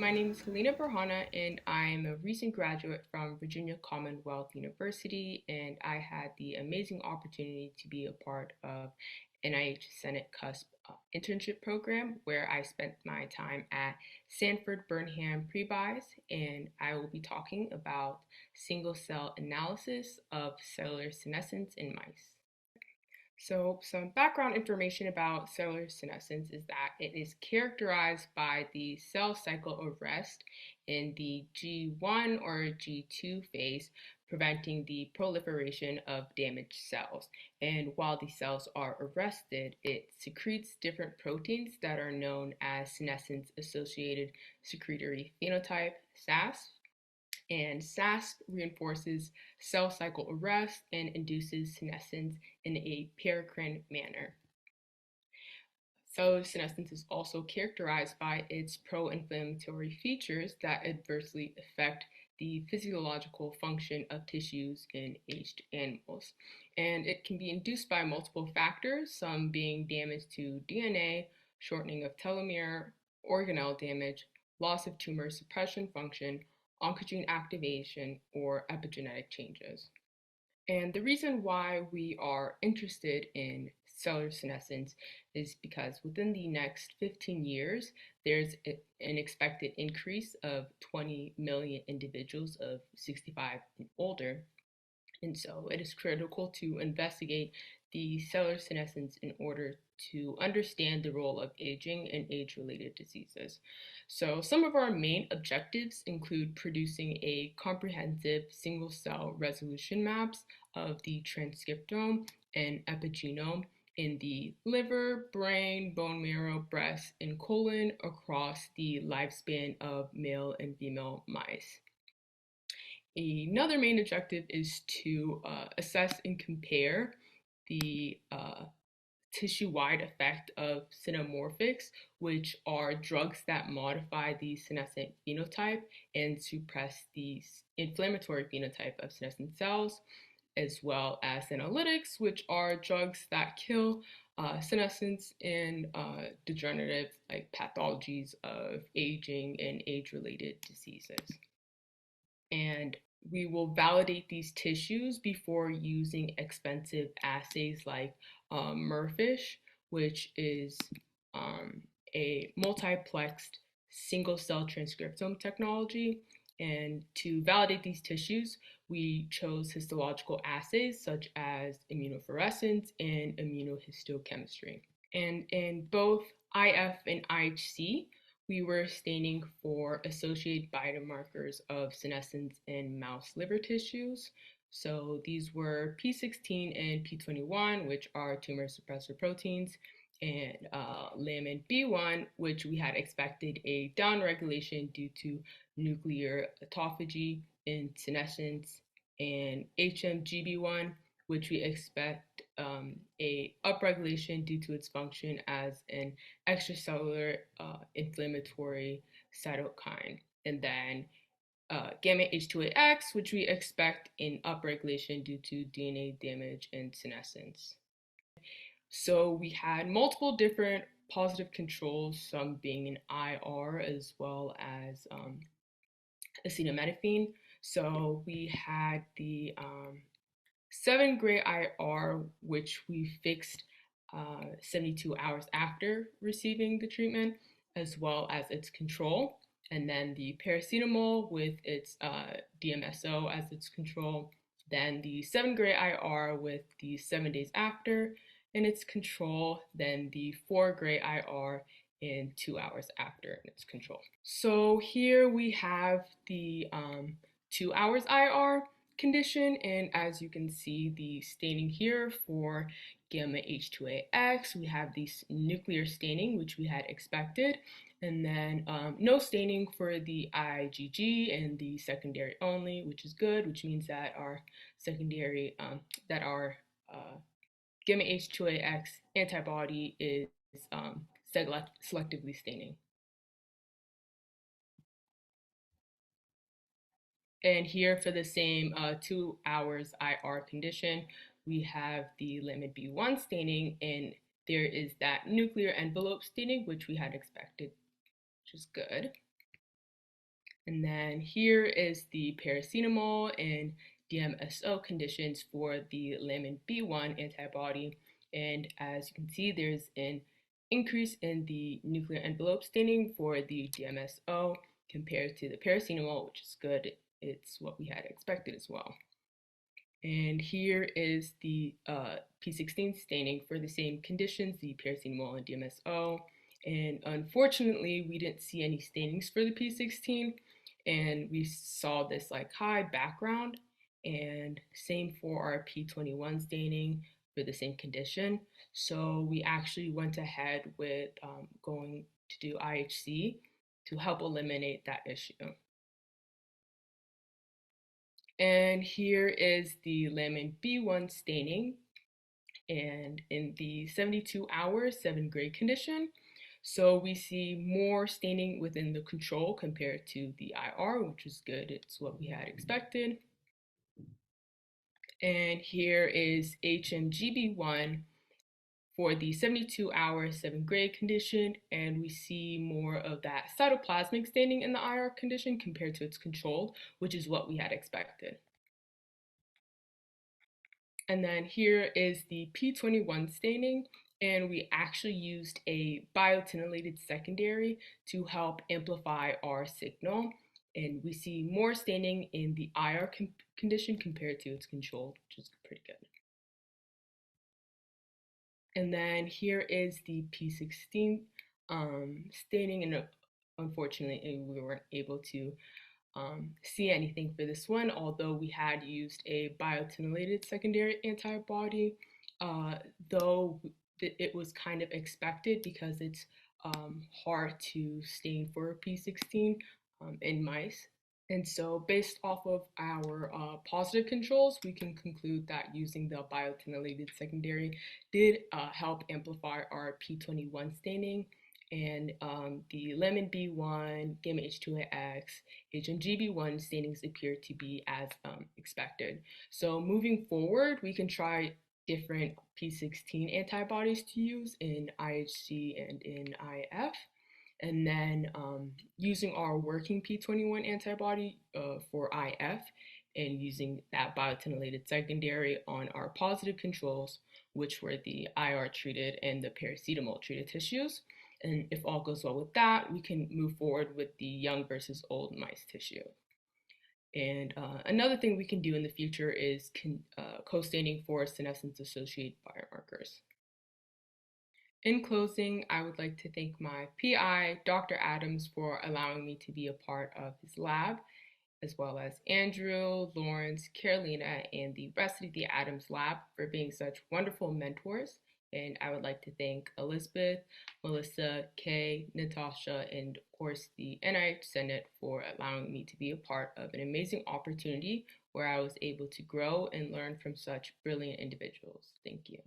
my name is Hillina Berhane, and I'm a recent graduate from Virginia Commonwealth University, and I had the amazing opportunity to be a part of NIH SenNet CUSP internship program, where I spent my time at Stanford Burnham Prebys, and I will be talking about single-cell analysis of cellular senescence in mice. So some background information about cellular senescence is that it is characterized by the cell cycle arrest in the G1 or G2 phase, preventing the proliferation of damaged cells. And while these cells are arrested, it secretes different proteins that are known as senescence-associated secretory phenotype, SASP. And SASP reinforces cell cycle arrest and induces senescence in a paracrine manner. Cellular senescence is also characterized by its pro-inflammatory features that adversely affect the physiological function of tissues in aged animals. And it can be induced by multiple factors, some being damage to DNA, shortening of telomere, organelle damage, loss of tumor suppression function, oncogene activation, or epigenetic changes. And the reason why we are interested in cellular senescence is because within the next 15 years, there's an expected increase of 20 million individuals of 65 and older. And so it is critical to investigate the cellular senescence in order to understand the role of aging and age-related diseases. So some of our main objectives include producing a comprehensive single-cell resolution maps of the transcriptome and epigenome in the liver, brain, bone marrow, breast, and colon across the lifespan of male and female mice. Another main objective is to assess and compare the tissue-wide effect of xenomorphics, which are drugs that modify the senescent phenotype and suppress the inflammatory phenotype of senescent cells, as well as senolytics, which are drugs that kill senescence in degenerative pathologies of aging and age-related diseases. And we will validate these tissues before using expensive assays like MERFISH, which is a multiplexed single-cell transcriptome technology. And to validate these tissues, we chose histological assays such as immunofluorescence and immunohistochemistry. And in both IF and IHC, we were staining for associated biomarkers of senescence in mouse liver tissues. So these were P16 and P21, which are tumor suppressor proteins, and lamin B1, which we had expected a downregulation due to nuclear autophagy in senescence, and HMGB1, which we expect a upregulation due to its function as an extracellular inflammatory cytokine. And then gamma H2AX, which we expect an upregulation due to DNA damage and senescence. So we had multiple different positive controls, some being an IR as well as acetaminophen. So we had the 7-gray IR, which we fixed 72 hours after receiving the treatment, as well as its control. And then the paracetamol with its DMSO as its control. Then the 7-gray IR with the 7 days after in its control. Then the 4-gray IR in 2 hours after in its control. So here we have the 2 hours IR condition, and as you can see the staining here for gamma H2AX, we have this nuclear staining, which we had expected, and then no staining for the IgG and the secondary only, which is good, which means that our secondary, gamma H2AX antibody is selectively staining. And here for the same 2 hours IR condition, we have the lamin B1 staining, and there is that nuclear envelope staining, which we had expected, which is good. And then here is the paracetamol and DMSO conditions for the lamin B1 antibody. And as you can see, there's an increase in the nuclear envelope staining for the DMSO compared to the paracetamol, which is good. It's what we had expected as well. And here is the P16 staining for the same conditions, the paracetamol and DMSO. And unfortunately, we didn't see any stainings for the P16, and we saw this like high background, and same for our P21 staining for the same condition. So we actually went ahead with going to do IHC to help eliminate that issue. And here is the lamin B1 staining, and in the 72-hour 7th grade condition. So we see more staining within the control compared to the IR, which is good. It's what we had expected. And here is HMGB1 for the 72-hour 7th grade condition, and we see more of that cytoplasmic staining in the IR condition compared to its control, which is what we had expected. And then here is the P21 staining, and we actually used a biotinylated secondary to help amplify our signal. And we see more staining in the IR condition compared to its control, which is pretty good. And then here is the P16 staining, and unfortunately we weren't able to see anything for this one, although we had used a biotinylated secondary antibody, though it was kind of expected because it's hard to stain for P16 in mice. And so based off of our positive controls, we can conclude that using the biotinylated secondary did help amplify our P21 staining, and the lamin B1, gamma H2AX, HMGB1 stainings appear to be as expected. So moving forward, we can try different P16 antibodies to use in IHC and in IF. And then using our working P21 antibody for IF, and using that biotinylated secondary on our positive controls, which were the IR treated and the paracetamol treated tissues. And if all goes well with that, we can move forward with the young versus old mice tissue. And another thing we can do in the future is co-staining for senescence-associated biomarkers. In closing, I would like to thank my PI, Dr. Adams, for allowing me to be a part of his lab, as well as Andrew, Lawrence, Carolina, and the rest of the Adams lab for being such wonderful mentors. And I would like to thank Elizabeth, Melissa, Kay, Natasha, and of course the NIH SenNet for allowing me to be a part of an amazing opportunity where I was able to grow and learn from such brilliant individuals. Thank you.